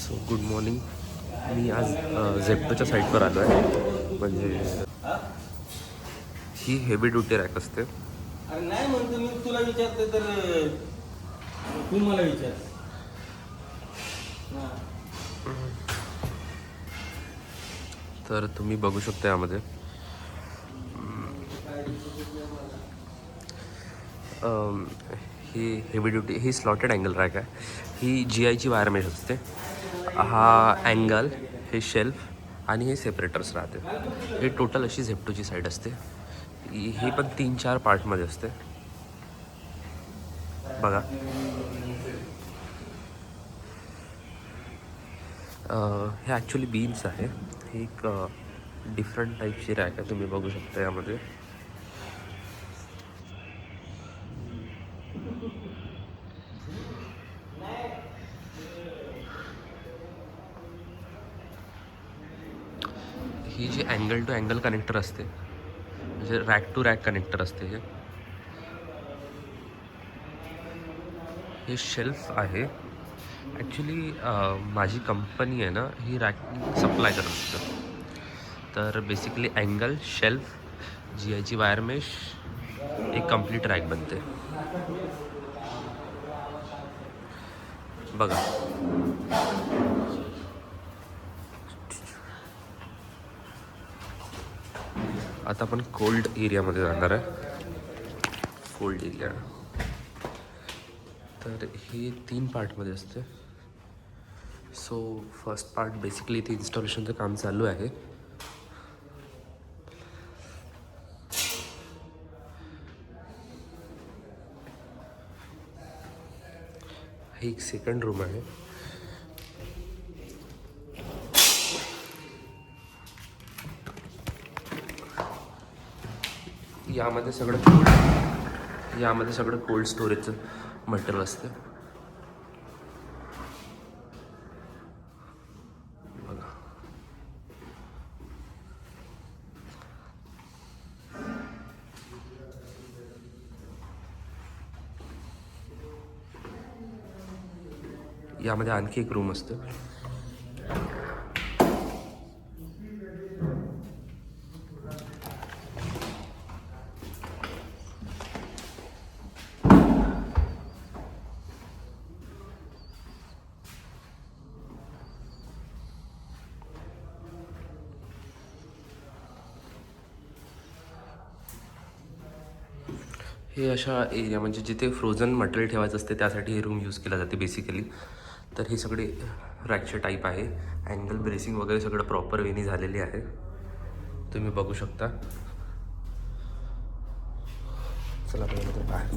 So good morning. मी आज झेप्टोच्या साईटवर आलो आहे. म्हणजे ही हेवी ड्युटी रॅक असते. अरे नाही म्हणतो मी तुला विचारते तर तू मला विचार. तर तुम्ही बघू शकता यामध्ये ही हेवी ड्युटी, ही स्लॉटेड अँगल रॅक आहे. ही GIची वायर मेश असते. हा अँगल, हे शेल्फ आणि हे सेपरेटर्स राहते. हे टोटल अशी झेप्टोची साईड असते. ही पण 3-4 पार्टमध्ये असते. बघा, हे ॲक्च्युली बीम्स आहे. ही एक डिफरंट टाईपची रॅक आहे. तुम्ही बघू शकता यामध्ये. ही जी अँगल टू अँगल कनेक्टर असते, म्हणजे रॅक टू रॅक कनेक्टर असते. हे शेल्फ आहे. ॲक्च्युली माझी कंपनी आहे ना, ही रॅक सप्लाय करत असते. तर बेसिकली अँगल, शेल्फ, GIची वायर मेश, एक कंप्लीट रॅक बनते. बघा, आता आपण कोल्ड एरियामध्ये जाणार आहे. Cold area. तर हे 3 पार्टमध्ये असते. सो फर्स्ट पार्ट बेसिकली इथे इन्स्टॉलेशनचं काम चालू आहे. हे एक सेकंड रूम आहे. यामध्ये सगळं कोल्ड स्टोरेजचं मटेरियल असते. बघा, यामध्ये आणखी एक रूम असते. हे अशा एरिया, म्हणजे जिथे फ्रोझन मटेरियल ठेवायचं असते त्यासाठी हे रूम यूज केला जाते बेसिकली. तर हे सगळे रॅकचे टाईप आहे. अँगल ब्रेसिंग वगैरे सगळं प्रॉपर वेनी झालेली आहे. तुम्ही बघू शकता. चला बाहेर.